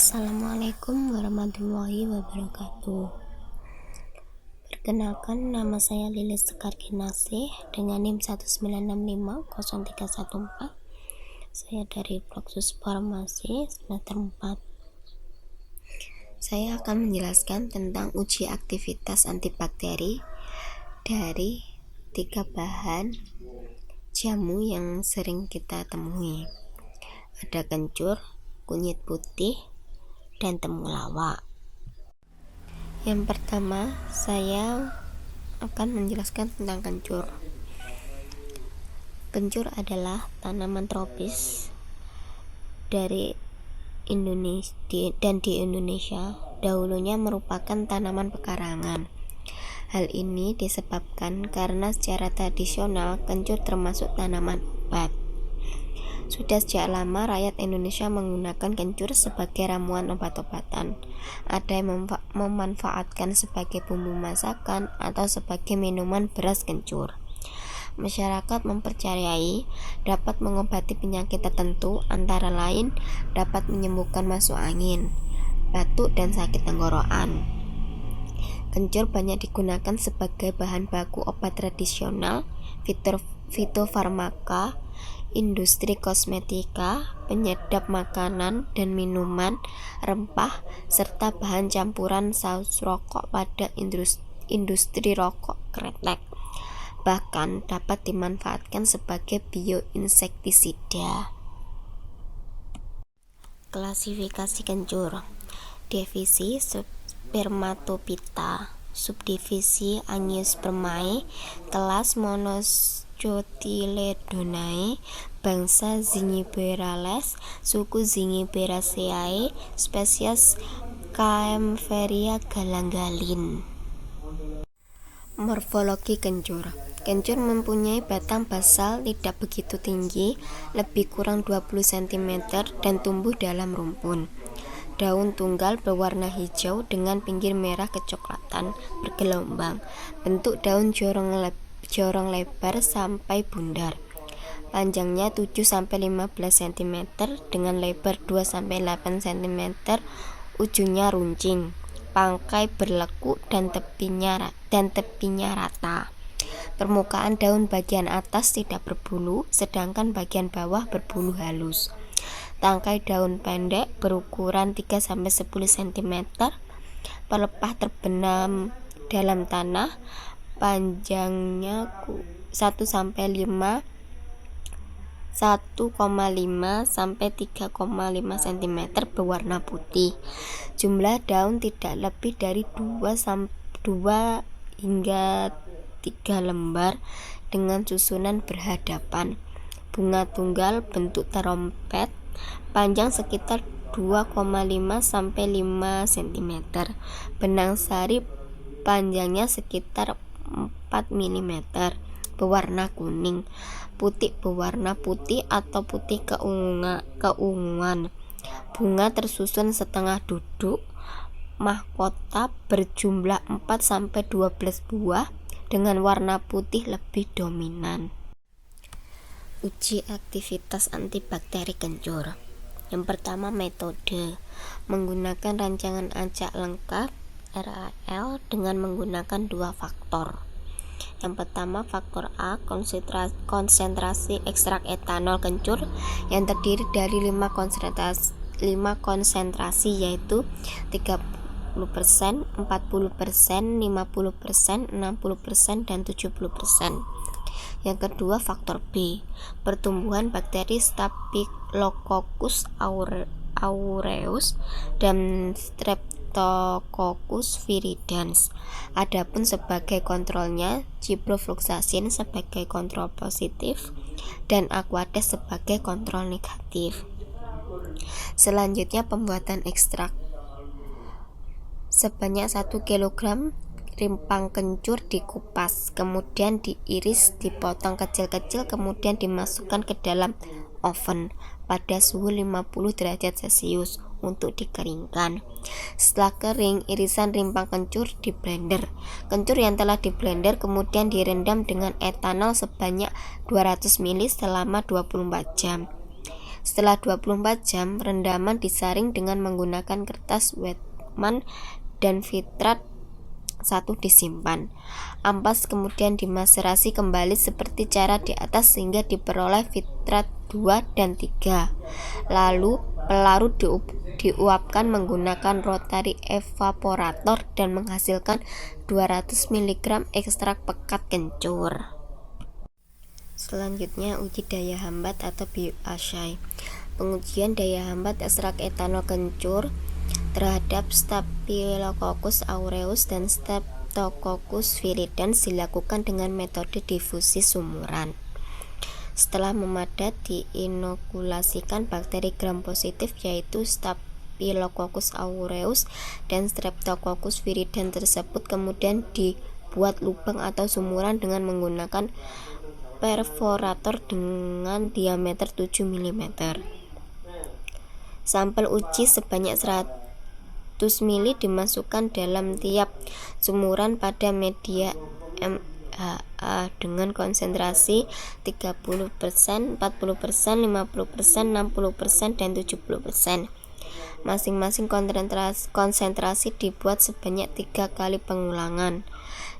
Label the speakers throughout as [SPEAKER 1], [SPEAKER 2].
[SPEAKER 1] Assalamualaikum warahmatullahi wabarakatuh. Perkenalkan, nama saya Lilis Sekar Kinasih dengan NIM 196503114. Saya dari Floksus Farmasi semester 4. Saya akan menjelaskan tentang uji aktivitas antibakteri dari 3 bahan jamu yang sering kita temui. Ada kencur, kunyit putih, dan temulawak. Yang pertama, saya akan menjelaskan tentang kencur. Kencur adalah tanaman tropis dari Indonesia di Indonesia dahulunya merupakan tanaman pekarangan. Hal ini disebabkan karena secara tradisional kencur termasuk tanaman obat. Sudah sejak lama rakyat Indonesia menggunakan kencur sebagai ramuan obat-obatan. Ada yang memanfaatkan sebagai bumbu masakan atau sebagai minuman beras kencur. Masyarakat mempercayai dapat mengobati penyakit tertentu, antara lain dapat menyembuhkan masuk angin, batuk, dan sakit tenggorokan. Kencur banyak digunakan sebagai bahan baku obat tradisional, fitofarmaka, industri kosmetika, penyedap makanan dan minuman, rempah, serta bahan campuran saus rokok pada industri rokok kretek. Bahkan dapat dimanfaatkan sebagai bioinsektisida. Klasifikasi kencur. Divisi Spermatophyta, subdivisi Angiospermae, kelas Monocotyledonae, bangsa Zingiberales, suku Zingiberaceae, spesies Kaempferia galangalin. Morfologi kencur. Kencur mempunyai batang basal tidak begitu tinggi, lebih kurang 20 cm, dan tumbuh dalam rumpun. Daun tunggal berwarna hijau dengan pinggir merah kecoklatan bergelombang. Bentuk daun jorong lebar sampai bundar. Panjangnya 7-15 cm dengan lebar 2-8 cm, ujungnya runcing. Pangkai berlekuk dan tepinya rata. Permukaan daun bagian atas tidak berbulu, sedangkan bagian bawah berbulu halus. Tangkai daun pendek berukuran 3-10 cm, pelepah terbenam dalam tanah, panjangnya 1,5 sampai 3,5 cm, berwarna putih. Jumlah daun tidak lebih dari 2 hingga 3 lembar dengan susunan berhadapan. Bunga tunggal bentuk terompet, panjang sekitar 2,5 sampai 5 cm. Benang sari panjangnya sekitar 4 mm, berwarna kuning. Putik berwarna putih atau putih keunguan. Bunga tersusun setengah duduk. Mahkota berjumlah 4-12 buah dengan warna putih lebih dominan. Uji aktivitas antibakteri kencur. Yang pertama, metode menggunakan rancangan acak lengkap RAL dengan menggunakan 2 faktor. Yang pertama, faktor A, konsentrasi ekstrak etanol kencur yang terdiri dari 5 konsentrasi yaitu 30%, 40%, 50%, 60%, dan 70%. Yang kedua, faktor B, pertumbuhan bakteri Staphylococcus aureus dan Streptococcus viridans. Adapun sebagai kontrolnya, ciprofloxacin sebagai kontrol positif dan Aquades sebagai kontrol negatif. Selanjutnya, pembuatan ekstrak. Sebanyak 1 kg rimpang kencur dikupas, kemudian diiris, dipotong kecil-kecil, kemudian dimasukkan ke dalam oven pada suhu 50 derajat Celcius untuk dikeringkan. Setelah kering, irisan rimpang kencur diblender. Kencur yang telah diblender kemudian direndam dengan etanol sebanyak 200 ml selama 24 jam. Setelah 24 jam, rendaman disaring dengan menggunakan kertas Wetman dan fitrat 1 disimpan. Ampas kemudian dimaserasi kembali seperti cara di atas sehingga diperoleh fitrat 2 dan 3. Lalu pelarut diuapkan menggunakan rotary evaporator dan menghasilkan 200 mg ekstrak pekat kencur. Selanjutnya, uji daya hambat atau bioassay. Pengujian daya hambat ekstrak etanol kencur terhadap Staphylococcus aureus dan Streptococcus viridans dilakukan dengan metode difusi sumuran. Setelah memadat, diinokulasikan bakteri gram positif yaitu Staphylococcus aureus dan Streptococcus viridans tersebut, kemudian dibuat lubang atau sumuran dengan menggunakan perforator dengan diameter 7 mm. Sampel uji sebanyak 100 ml dimasukkan dalam tiap sumuran pada media MHA dengan konsentrasi 30%, 40%, 50%, 60%, dan 70%. Masing-masing konsentrasi dibuat sebanyak 3 kali pengulangan.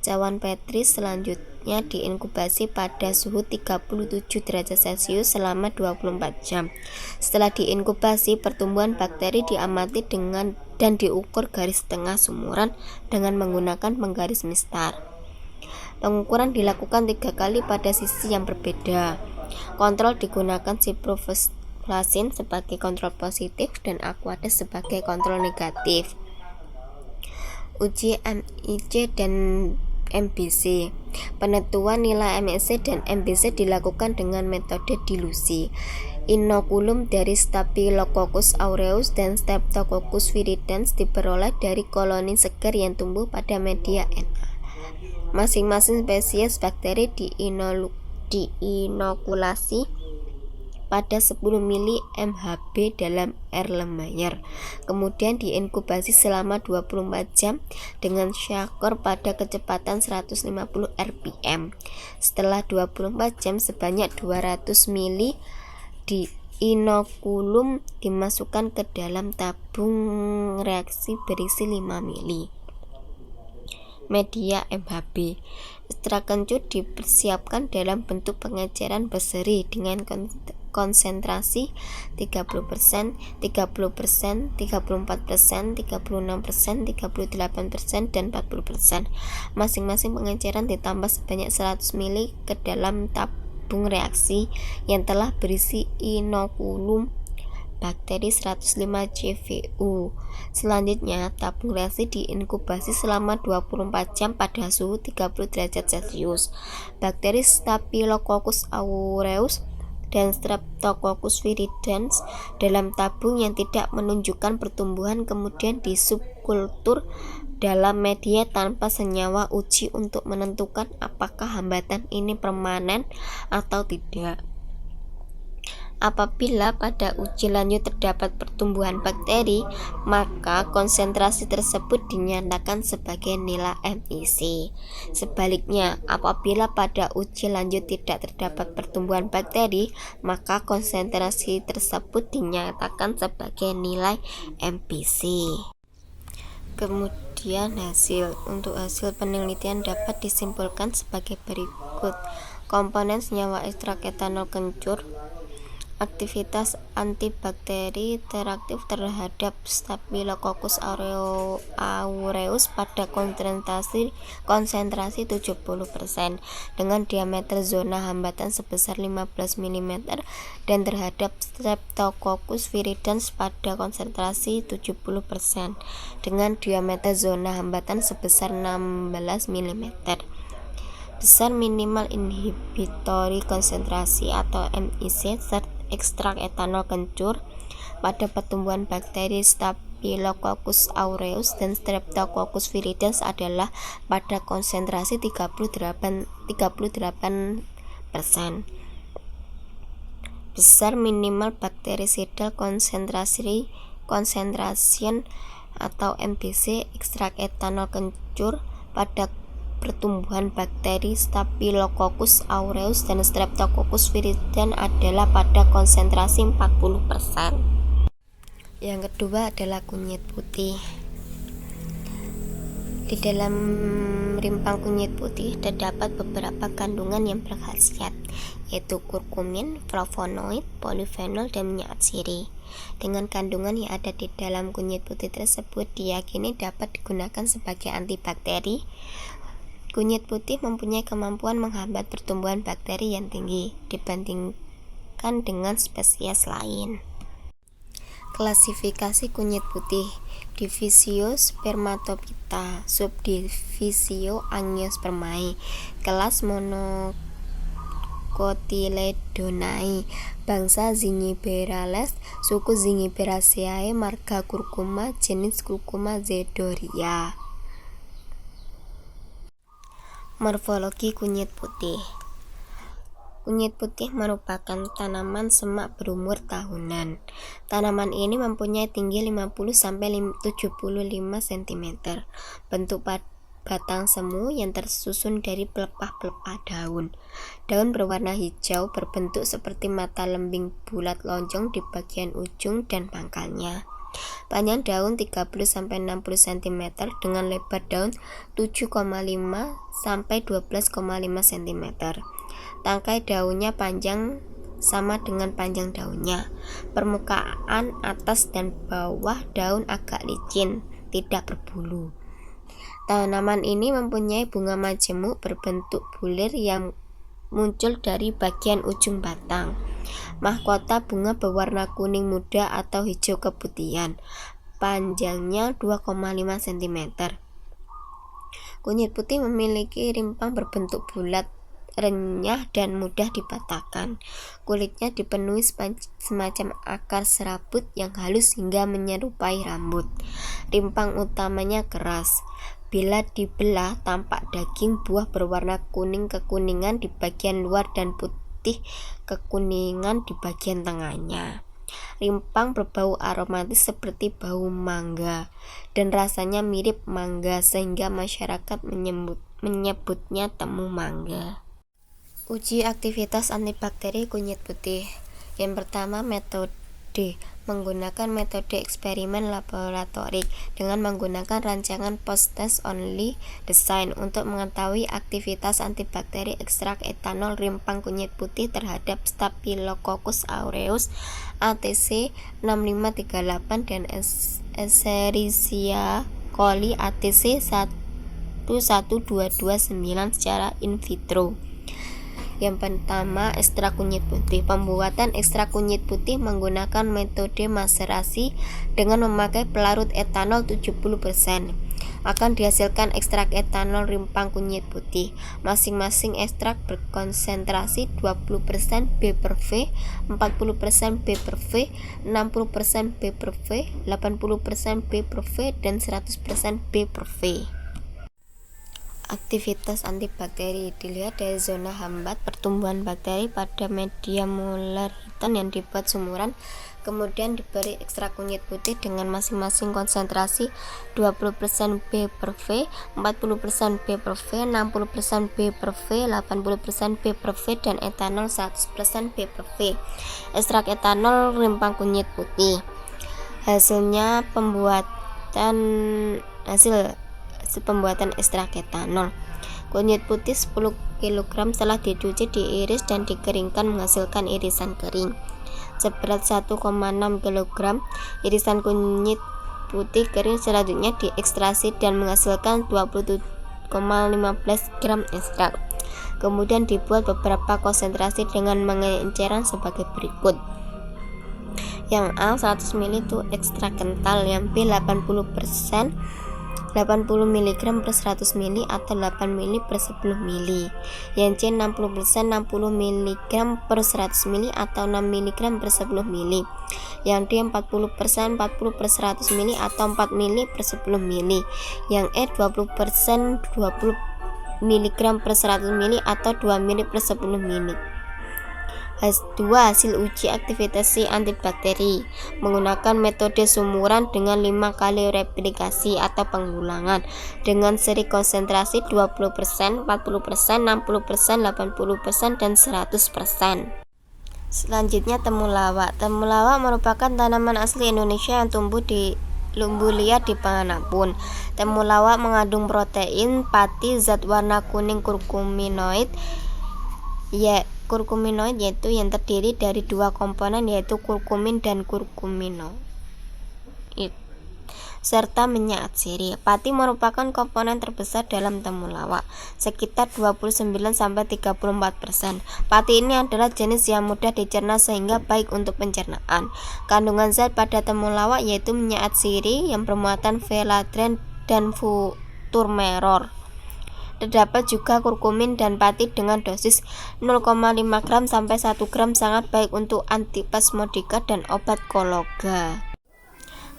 [SPEAKER 1] Cawan Petri selanjutnya diinkubasi pada suhu 37 derajat Celcius selama 24 jam. Setelah diinkubasi, pertumbuhan bakteri diamati dan diukur garis tengah sumuran dengan menggunakan penggaris mistar. Pengukuran dilakukan 3 kali pada sisi yang berbeda. Kontrol digunakan ciprofloxacin sebagai kontrol positif dan Aquades sebagai kontrol negatif. Uji MIC dan MBC. Penentuan nilai MIC dan MBC dilakukan dengan metode dilusi. Inokulum dari Staphylococcus aureus dan Streptococcus viridans diperoleh dari koloni segar yang tumbuh pada media Na. Masing-masing spesies bakteri diinokulasi pada 10 ml MHB dalam air lembayar. Kemudian diinkubasi selama 24 jam dengan syakor pada kecepatan 150 rpm. Setelah 24 jam sebanyak 200 ml inokulum dimasukkan ke dalam tabung reaksi berisi 5 ml media MHB. Ekstrak kencur dipersiapkan dalam bentuk pengeceran berseri dengan konsentrasi 30%, 30%, 34%, 36%, 38%, dan 40%. Masing-masing pengeceran ditambah sebanyak 100 ml ke dalam tabung reaksi yang telah berisi inokulum bakteri 105 CVU. Selanjutnya, tabung reaksi diinkubasi selama 24 jam pada suhu 30 derajat Celcius. Bakteri Staphylococcus aureus dan Streptococcus viridans dalam tabung yang tidak menunjukkan pertumbuhan kemudian disubkultur dalam media tanpa senyawa uji untuk menentukan apakah hambatan ini permanen atau tidak. Apabila pada uji lanjut terdapat pertumbuhan bakteri, maka konsentrasi tersebut dinyatakan sebagai nilai MIC. Sebaliknya, apabila pada uji lanjut tidak terdapat pertumbuhan bakteri, maka konsentrasi tersebut dinyatakan sebagai nilai MBC. Kemudian untuk hasil penelitian dapat disimpulkan sebagai berikut. Komponen senyawa ekstrak etanol kencur. Aktivitas antibakteri teraktif terhadap Staphylococcus aureus pada konsentrasi 70% dengan diameter zona hambatan sebesar 15 mm dan terhadap Streptococcus viridans pada konsentrasi 70% dengan diameter zona hambatan sebesar 16 mm. Besar minimal inhibitory konsentrasi atau MIC ekstrak etanol kencur pada pertumbuhan bakteri Staphylococcus aureus dan Streptococcus viridans adalah pada konsentrasi 38%. Besar minimal bactericidal concentration atau MBC ekstrak etanol kencur pada pertumbuhan bakteri Staphylococcus aureus dan Streptococcus viridans adalah pada konsentrasi 40%. Yang kedua adalah kunyit putih. Di dalam rimpang kunyit putih terdapat beberapa kandungan yang berkhasiat, yaitu kurkumin, flavonoid, polifenol, dan minyak atsiri. Dengan kandungan yang ada di dalam kunyit putih tersebut diyakini dapat digunakan sebagai antibakteri. Kunyit putih mempunyai kemampuan menghambat pertumbuhan bakteri yang tinggi dibandingkan dengan spesies lain. Klasifikasi kunyit putih: Divisio Spermatophyta, subdivisio Angiospermae, kelas Monocotyledonae, bangsa Zingiberales, suku Zingiberaceae, marga Curcuma, jenis Curcuma zedoria. Morfologi kunyit putih. Kunyit putih merupakan tanaman semak berumur tahunan. Tanaman ini mempunyai tinggi 50-75 cm. Bentuk batang semu yang tersusun dari pelepah-pelepah daun. Daun berwarna hijau berbentuk seperti mata lembing bulat lonjong di bagian ujung dan pangkalnya. Panjang daun 30-60 cm dengan lebar daun 7,5-12,5 cm. Tangkai daunnya panjang sama dengan panjang daunnya. Permukaan atas dan bawah daun agak licin, tidak berbulu. Tanaman ini mempunyai bunga majemuk berbentuk bulir yang muncul dari bagian ujung batang. Mahkota bunga berwarna kuning muda atau hijau keputihan. Panjangnya 2,5 cm. Kunyit putih memiliki rimpang berbentuk bulat, renyah dan mudah dipatahkan. Kulitnya dipenuhi semacam akar serabut yang halus hingga menyerupai rambut. Rimpang utamanya keras. Bila dibelah, tampak daging buah berwarna kuning kekuningan di bagian luar dan putih kekuningan di bagian tengahnya. Rimpang berbau aromatis seperti bau mangga dan rasanya mirip mangga sehingga masyarakat menyebutnya temu mangga. Uji aktivitas antibakteri kunyit putih. Yang pertama, metode menggunakan metode eksperimen laboratorik dengan menggunakan rancangan post-test only design untuk mengetahui aktivitas antibakteri ekstrak etanol rimpang kunyit putih terhadap Staphylococcus aureus, ATC 6538 dan Escherichia coli ATC 11229 secara in vitro. Yang pertama, ekstrak kunyit putih. Pembuatan ekstrak kunyit putih menggunakan metode maserasi dengan memakai pelarut etanol 70%. Akan dihasilkan ekstrak etanol rimpang kunyit putih. Masing-masing ekstrak berkonsentrasi 20% B/V, 40% B/V, 60% B/V, 80% B/V, dan 100% B/V. Aktivitas antibakteri dilihat dari zona hambat pertumbuhan bakteri pada media molar hitam yang dibuat sumuran, kemudian diberi ekstrak kunyit putih dengan masing-masing konsentrasi 20% B/V, 40% B/V, 60% B/V, 80% B/V, dan etanol 100% B/V. Ekstrak etanol rimpang kunyit putih. Hasil pembuatan ekstrak etanol. Kunyit putih 10 kg setelah dicuci, diiris dan dikeringkan menghasilkan irisan kering seberat 1,6 kg. Irisan kunyit putih kering selanjutnya diekstraksi dan menghasilkan 27,15 gram ekstrak. Kemudian dibuat beberapa konsentrasi dengan mengenceran sebagai berikut. Yang A 100 ml itu ekstrak kental, yang B 80% 80 mg per 100 ml atau 8 ml per 10 ml. Yang C 60% 60 mg per 100 ml atau 6 mg per 10 ml. Yang D 40% 40 per 100 ml atau 4 ml per 10 ml. Yang E 20% 20 mg per 100 ml atau 2 ml per 10 ml. Hasil uji aktivitas antibakteri menggunakan metode sumuran dengan 5 kali replikasi atau pengulangan dengan seri konsentrasi 20%, 40%, 60%, 80%, dan 100%. Selanjutnya temulawak. Temulawak merupakan tanaman asli Indonesia yang tumbuh di lumbu liar di manapun. Temulawak mengandung protein pati zat warna kuning kurkuminoid yaitu yang terdiri dari 2 komponen yaitu kurkumin dan kurkuminoid serta minyak atsiri. Pati merupakan komponen terbesar dalam temulawak, sekitar 29-34%. Pati ini adalah jenis yang mudah dicerna sehingga baik untuk pencernaan. Kandungan zat pada temulawak yaitu minyak atsiri yang bermuatan veladren dan futurmeror. Terdapat juga kurkumin dan pati dengan dosis 0,5 gram sampai 1 gram, sangat baik untuk antispasmodika dan obat kologa.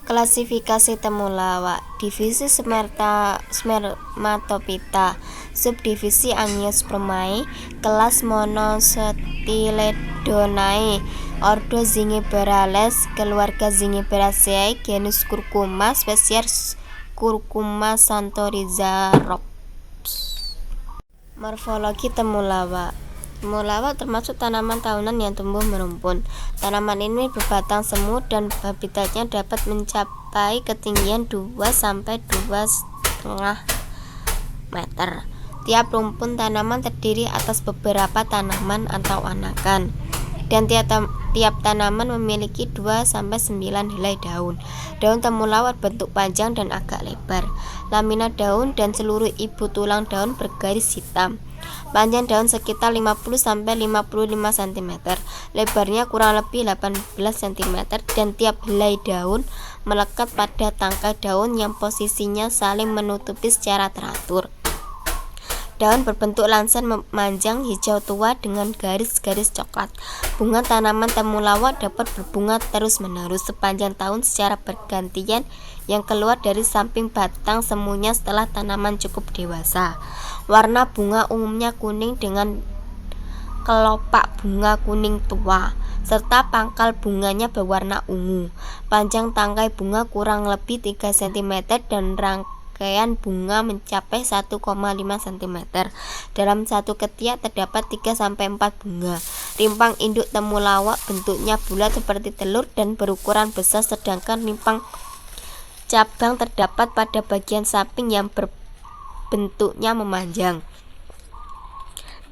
[SPEAKER 1] Klasifikasi temulawak. Divisi Spermatophyta, subdivisi Angiospermae, kelas Monocotyledonae, ordo Zingiberales, keluarga Zingiberaceae, genus Curcuma, spesies Curcuma santorizarops. Morfologi temulawak. Temulawak termasuk tanaman tahunan yang tumbuh merumpun. Tanaman ini berbatang semu dan habitatnya dapat mencapai ketinggian 2-2,5 meter. Tiap rumpun tanaman terdiri atas beberapa tanaman atau anakan, dan tiap tanaman memiliki 2-9 helai daun. Daun temulawak bentuk panjang dan agak lebar. Lamina daun dan seluruh ibu tulang daun bergaris hitam. Panjang daun sekitar 50-55 cm, lebarnya kurang lebih 18 cm, dan tiap helai daun melekat pada tangkai daun yang posisinya saling menutupi secara teratur. Daun berbentuk lancet memanjang hijau tua dengan garis-garis coklat. Bunga tanaman temulawak dapat berbunga terus-menerus sepanjang tahun secara bergantian yang keluar dari samping batang semuanya setelah tanaman cukup dewasa. Warna bunga umumnya kuning dengan kelopak bunga kuning tua, serta pangkal bunganya berwarna ungu. Panjang tangkai bunga kurang lebih 3 cm dan rangkaian bunga mencapai 1,5 cm. Dalam satu ketiak terdapat 3-4 bunga. Rimpang induk temulawak bentuknya bulat seperti telur dan berukuran besar, sedangkan rimpang cabang terdapat pada bagian samping yang bentuknya memanjang.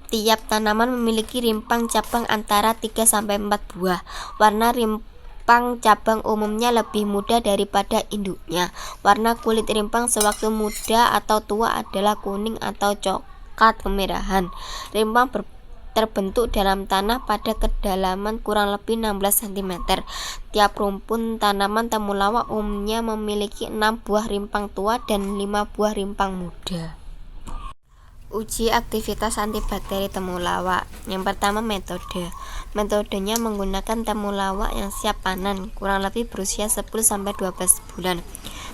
[SPEAKER 1] Tiap tanaman memiliki rimpang cabang antara 3-4 buah. Warna rimpang cabang umumnya lebih muda daripada induknya. Warna kulit rimpang sewaktu muda atau tua adalah kuning atau coklat kemerahan. Rimpang terbentuk dalam tanah pada kedalaman kurang lebih 16 cm. Tiap rumpun tanaman temulawak umumnya memiliki 6 buah rimpang tua dan 5 buah rimpang muda. Uji aktivitas antibakteri temulawak. Yang pertama, metode. Metodenya menggunakan temulawak yang siap panen, kurang lebih berusia 10-12 bulan.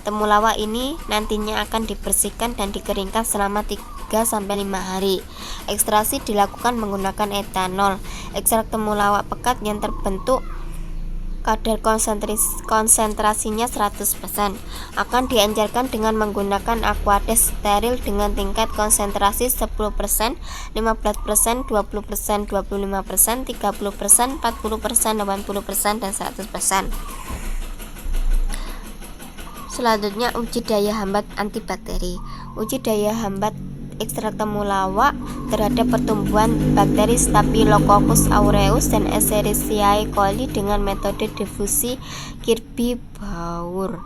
[SPEAKER 1] Temulawak ini nantinya akan dibersihkan dan dikeringkan selama 3-5 hari. Ekstraksi dilakukan menggunakan etanol. Ekstrak temulawak pekat yang terbentuk kadar konsentrasinya 100% akan dianjurkan dengan menggunakan aqueous steril dengan tingkat konsentrasi 10%, 15%, 20%, 25%, 30%, 40%, 80%, dan 100%. Selanjutnya, uji daya hambat antibakteri. Uji daya hambat ekstrak temulawak terhadap pertumbuhan bakteri Staphylococcus aureus dan Escherichia coli dengan metode difusi Kirby-Bauer.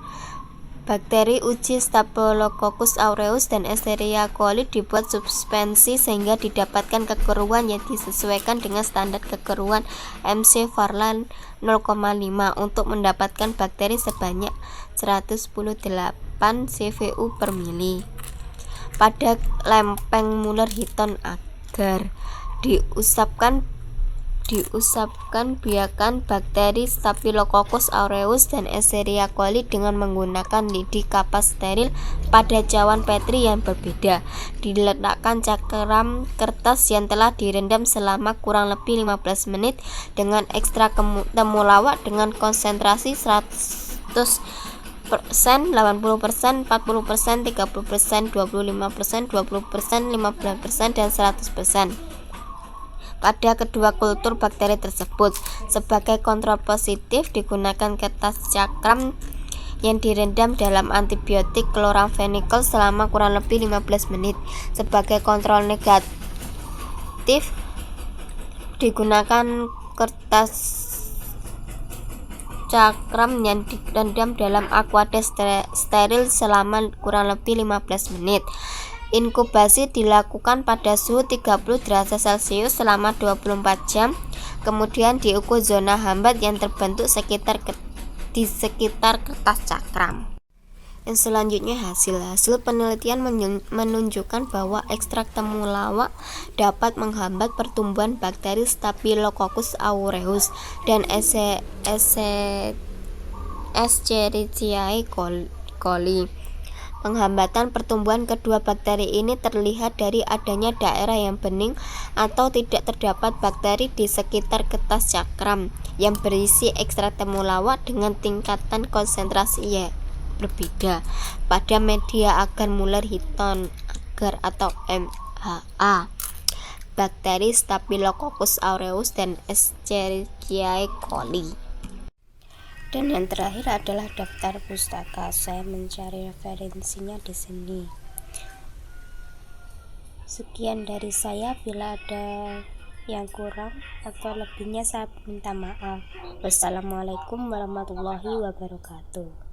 [SPEAKER 1] Bakteri uji Staphylococcus aureus dan Escherichia coli dibuat suspensi sehingga didapatkan kekeruan yang disesuaikan dengan standar kekeruan MC Farland 0,5 untuk mendapatkan bakteri sebanyak 118 CVU per mili. Pada lempeng Muller-Hinton agar diusapkan biakan bakteri Staphylococcus aureus dan Escherichia coli dengan menggunakan lidi kapas steril pada cawan Petri yang berbeda. Diletakkan cakram kertas yang telah direndam selama kurang lebih 15 menit dengan ekstrak temulawak dengan konsentrasi 100%, 80%, 40%, 30%, 25%, 20%, 15%, dan 100% pada kedua kultur bakteri tersebut. Sebagai kontrol positif digunakan kertas cakram yang direndam dalam antibiotik chloramphenicol selama kurang lebih 15 menit. Sebagai kontrol negatif digunakan kertas cakram yang direndam dalam aqueous steril selama kurang lebih 15 menit. Inkubasi dilakukan pada suhu 30 derajat Celcius selama 24 jam. Kemudian diukur zona hambat yang terbentuk di sekitar kertas cakram. Yang selanjutnya hasil penelitian menunjukkan bahwa ekstrak temulawak dapat menghambat pertumbuhan bakteri Staphylococcus aureus dan Escherichia coli. Penghambatan pertumbuhan kedua bakteri ini terlihat dari adanya daerah yang bening atau tidak terdapat bakteri di sekitar kertas cakram yang berisi ekstrak temulawak dengan tingkatan konsentrasi yang berbeda pada media agar Muller Hinton agar atau MHA, bakteri Staphylococcus aureus dan Escherichia coli. Dan yang terakhir adalah daftar pustaka. Saya mencari referensinya di sini. Sekian dari saya. Bila ada yang kurang atau lebihnya saya minta maaf. Wassalamualaikum warahmatullahi wabarakatuh.